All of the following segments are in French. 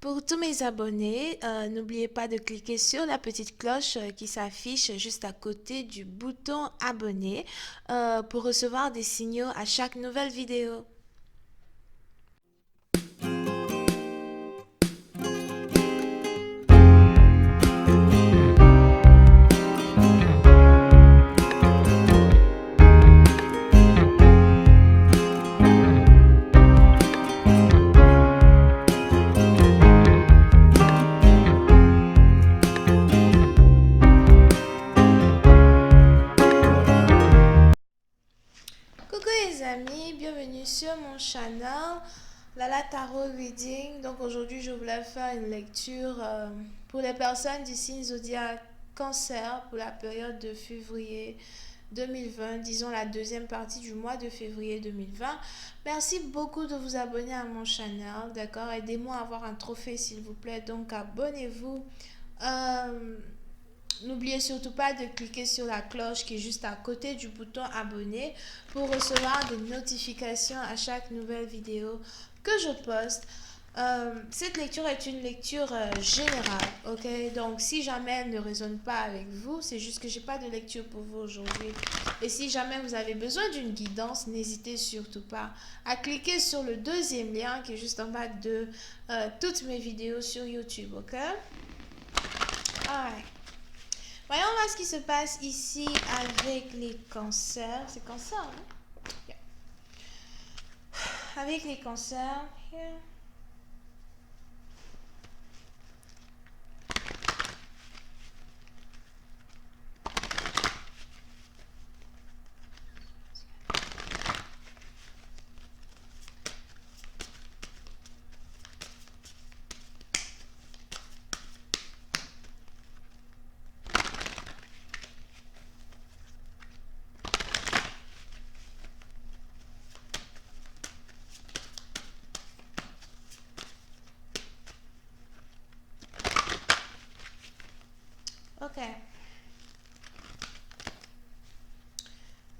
Pour tous mes abonnés, n'oubliez pas de cliquer sur la petite cloche qui s'affiche juste à côté du bouton abonner pour recevoir des signaux à chaque nouvelle vidéo. Coucou les amis, bienvenue sur mon channel Lala Tarot Reading. Donc aujourd'hui je voulais faire une lecture pour les personnes du signe zodiaque Cancer pour la période de février 2020, disons la deuxième partie du mois de février 2020. Merci beaucoup de vous abonner à mon channel, d'accord? Aidez-moi à avoir un trophée s'il vous plaît, donc abonnez-vous. N'oubliez surtout pas de cliquer sur la cloche qui est juste à côté du bouton abonner pour recevoir des notifications à chaque nouvelle vidéo que je poste. Cette lecture est une lecture générale, ok? Donc si jamais elle ne résonne pas avec vous, c'est juste que j'ai pas de lecture pour vous aujourd'hui. Et si jamais vous avez besoin d'une guidance, n'hésitez surtout pas à cliquer sur le deuxième lien qui est juste en bas de toutes mes vidéos sur YouTube, ok? Alright. Voyons voir ce qui se passe ici avec les cancers. C'est cancer, hein? Yeah. Avec les cancers. Yeah. Ok.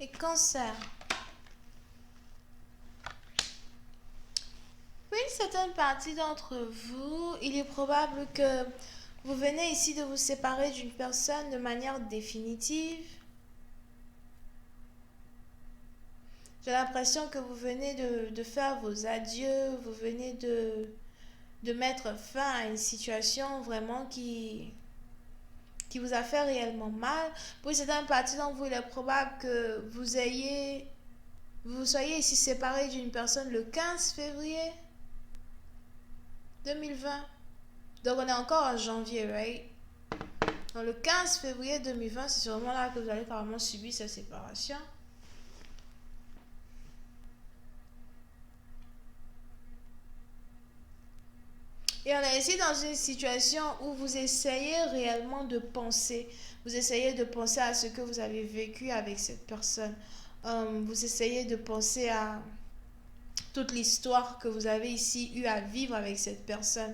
Les cancers. Pour une certaine partie d'entre vous, il est probable que vous venez ici de vous séparer d'une personne de manière définitive. J'ai l'impression que vous venez de faire vos adieux, vous venez de mettre fin à une situation vraiment qui vous a fait réellement mal. Pour une certaine partie d'entre vous, il est probable que vous soyez ici séparé d'une personne le 15 février 2020. Donc on est encore en janvier, right? Donc le 15 février 2020, c'est sûrement là que vous allez carrément subir cette séparation. Et on est ici dans une situation où vous essayez réellement de penser. Vous essayez de penser à ce que vous avez vécu avec cette personne. Vous essayez de penser à toute l'histoire que vous avez ici eu à vivre avec cette personne.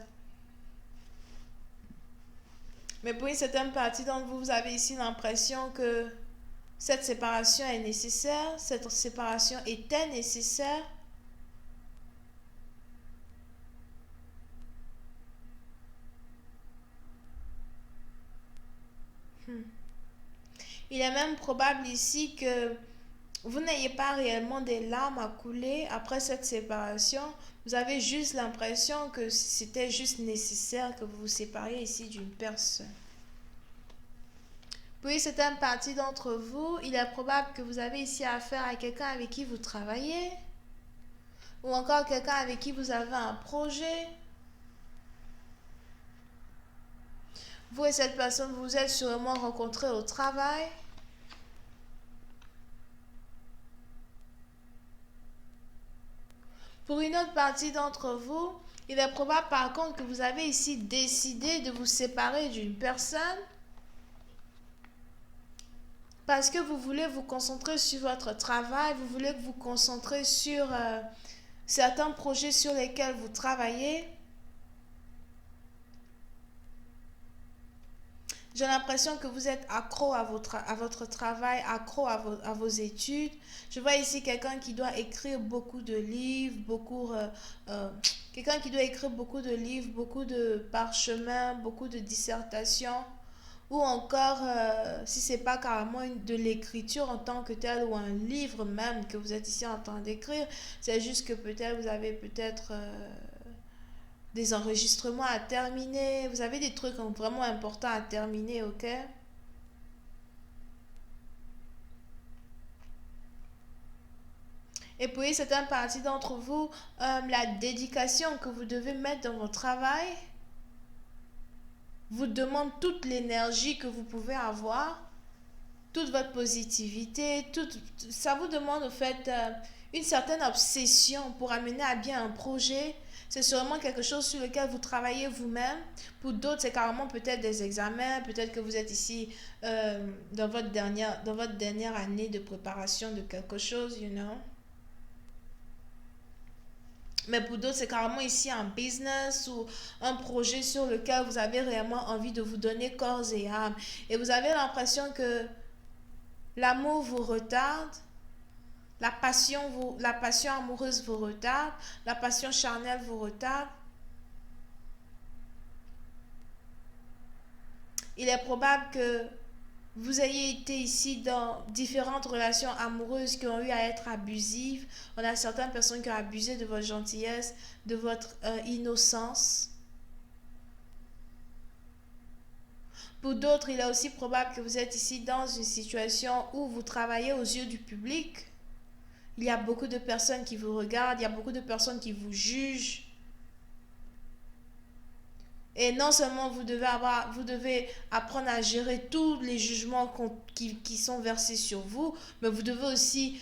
Mais pour une certaine partie d'entre vous, vous avez ici l'impression que cette séparation est nécessaire, cette séparation était nécessaire. Il est même probable ici que vous n'ayez pas réellement des larmes à couler après cette séparation. Vous avez juste l'impression que c'était juste nécessaire que vous vous sépariez ici d'une personne. Puis certaines parties d'entre vous, il est probable que vous avez ici affaire à quelqu'un avec qui vous travaillez, ou encore quelqu'un avec qui vous avez un projet. Vous et cette personne, vous êtes sûrement rencontrés au travail. Pour une autre partie d'entre vous, il est probable par contre que vous avez ici décidé de vous séparer d'une personne parce que vous voulez vous concentrer sur votre travail, vous voulez vous concentrer sur certains projets sur lesquels vous travaillez. J'ai l'impression que vous êtes accro à votre travail, accro à vos études. Je vois ici quelqu'un qui doit écrire beaucoup de livres, euh, quelqu'un qui doit écrire beaucoup de livres, beaucoup de parchemins, beaucoup de dissertations. Ou encore, si c'est pas carrément de l'écriture en tant que telle ou un livre même que vous êtes ici en train d'écrire, c'est juste que peut-être vous avez peut-être des enregistrements à terminer, vous avez des trucs vraiment importants à terminer, ok? Et puis, c'est un parti d'entre vous, la dédication que vous devez mettre dans votre travail vous demande toute l'énergie que vous pouvez avoir, toute votre positivité, ça vous demande au fait une certaine obsession pour amener à bien un projet. C'est sûrement quelque chose sur lequel vous travaillez vous-même. Pour d'autres, c'est carrément peut-être des examens, peut-être que vous êtes ici dans votre dernière année de préparation de quelque chose, you know. Mais pour d'autres, c'est carrément ici un business ou un projet sur lequel vous avez réellement envie de vous donner corps et âme. Et vous avez l'impression que l'amour vous retarde, la passion amoureuse vous retarde, la passion charnelle vous retarde. Il est probable que vous ayez été ici dans différentes relations amoureuses qui ont eu à être abusives. On a certaines personnes qui ont abusé de votre gentillesse, de votre innocence. Pour d'autres, il est aussi probable que vous êtes ici dans une situation où vous travaillez aux yeux du public. Il y a beaucoup de personnes qui vous regardent, il y a beaucoup de personnes qui vous jugent. Et non seulement vous devez apprendre à gérer tous les jugements qui sont versés sur vous, mais vous devez aussi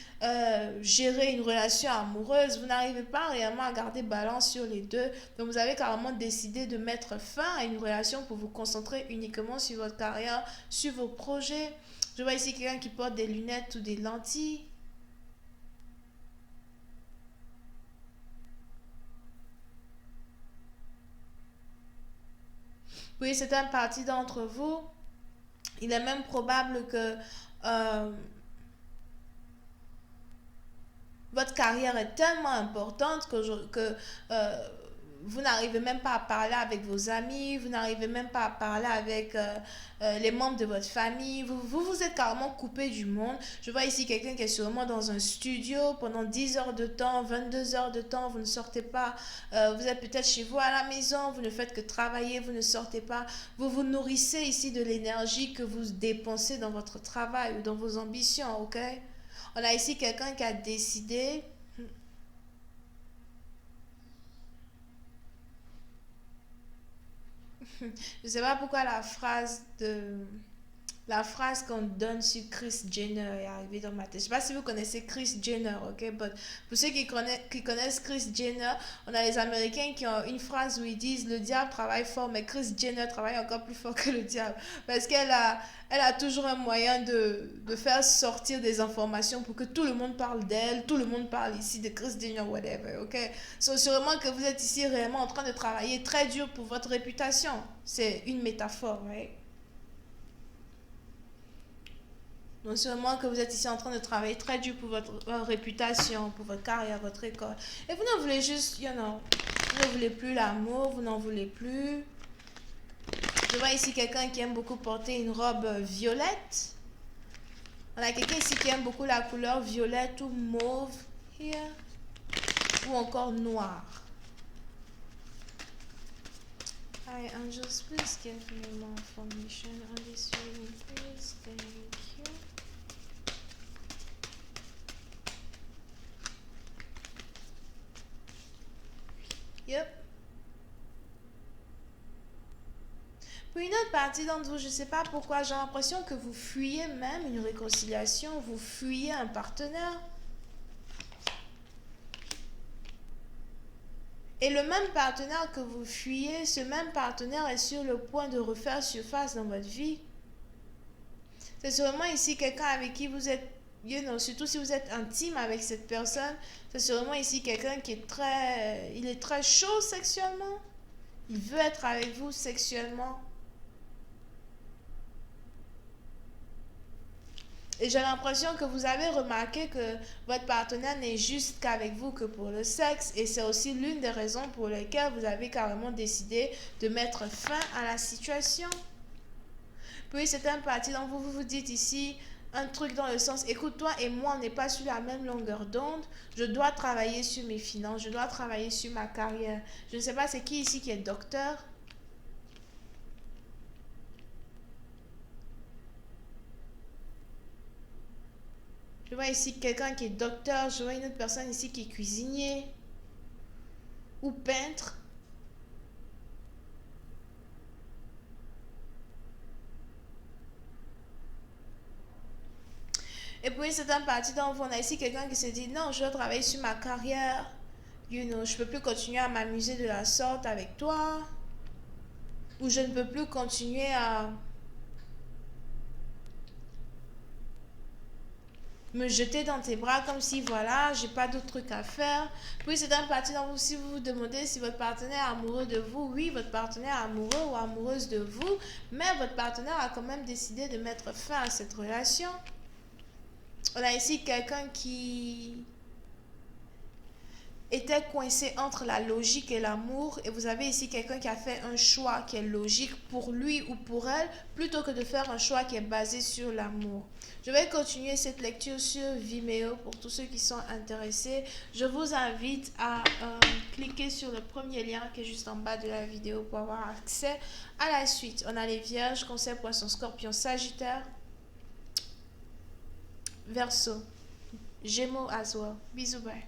gérer une relation amoureuse. Vous n'arrivez pas réellement à garder balance sur les deux. Donc vous avez carrément décidé de mettre fin à une relation pour vous concentrer uniquement sur votre carrière, sur vos projets. Je vois ici quelqu'un qui porte des lunettes ou des lentilles. Oui, c'est un parti d'entre vous. Il est même probable que euh, votre carrière est tellement importante que vous n'arrivez même pas à parler avec vos amis, vous n'arrivez même pas à parler avec les membres de votre famille. Vous êtes carrément coupé du monde. Je vois ici quelqu'un qui est sûrement dans un studio pendant 10 heures de temps, 22 heures de temps, vous ne sortez pas. Vous êtes peut-être chez vous à la maison, vous ne faites que travailler, vous ne sortez pas. Vous vous nourrissez ici de l'énergie que vous dépensez dans votre travail ou dans vos ambitions, ok? On a ici quelqu'un qui a décidé. Je sais pas pourquoi la phrase qu'on donne sur Chris Jenner est arrivée dans ma tête. Je sais pas si vous connaissez Chris Jenner, ok? But pour ceux qui connaissent Chris Jenner, on a les Américains qui ont une phrase où ils disent le diable travaille fort, mais Chris Jenner travaille encore plus fort que le diable. Parce elle a toujours un moyen de faire sortir des informations pour que tout le monde parle d'elle, tout le monde parle ici de Chris Jenner, whatever, ok? So, sûrement que vous êtes ici réellement en train de travailler très dur pour votre réputation. C'est une métaphore, right? Donc sûrement que vous êtes ici en train de travailler très dur pour votre réputation, pour votre carrière, votre école. Et vous n'en voulez juste, vous ne voulez plus l'amour, vous n'en voulez plus. Je vois ici quelqu'un qui aime beaucoup porter une robe violette. On a quelqu'un ici qui aime beaucoup la couleur violette ou mauve, here, ou encore noir. Hi, angels, please give me more information on this reading, please. Thank you. Yep. Pour une autre partie d'entre vous, je ne sais pas pourquoi, j'ai l'impression que vous fuyez même une réconciliation, vous fuyez un partenaire. Et le même partenaire que vous fuyez, ce même partenaire est sur le point de refaire surface dans votre vie. C'est sûrement ici quelqu'un avec qui vous êtes, surtout si vous êtes intime avec cette personne, c'est sûrement ici quelqu'un qui est il est très chaud sexuellement. Il veut être avec vous sexuellement. Et j'ai l'impression que vous avez remarqué que votre partenaire n'est juste qu'avec vous que pour le sexe. Et c'est aussi l'une des raisons pour lesquelles vous avez carrément décidé de mettre fin à la situation. Puis certaines parties dont vous vous dites ici un truc dans le sens, écoute, toi et moi, on n'est pas sur la même longueur d'onde. Je dois travailler sur mes finances, je dois travailler sur ma carrière. Je ne sais pas, c'est qui ici qui est docteur? Je vois ici quelqu'un qui est docteur, je vois une autre personne ici qui est cuisinier ou peintre. Et puis c'est un parti dont on a ici quelqu'un qui se dit non, je dois travailler sur ma carrière. Je peux plus continuer à m'amuser de la sorte avec toi. Ou je ne peux plus continuer à me jeter dans tes bras comme si voilà, j'ai pas d'autre truc à faire. Puis c'est un parti dont vous, si vous vous demandez si votre partenaire est amoureux de vous, oui, votre partenaire est amoureux ou amoureuse de vous, mais votre partenaire a quand même décidé de mettre fin à cette relation. On a ici quelqu'un qui était coincé entre la logique et l'amour, et vous avez ici quelqu'un qui a fait un choix qui est logique pour lui ou pour elle plutôt que de faire un choix qui est basé sur l'amour. Je vais continuer cette lecture sur Vimeo pour tous ceux qui sont intéressés. Je vous invite à cliquer sur le premier lien qui est juste en bas de la vidéo pour avoir accès à la suite. On a les Vierges, Cancer, Poisson, Scorpion, Sagittaire, Verseau, Gémeaux, Azure. Bisous, bye.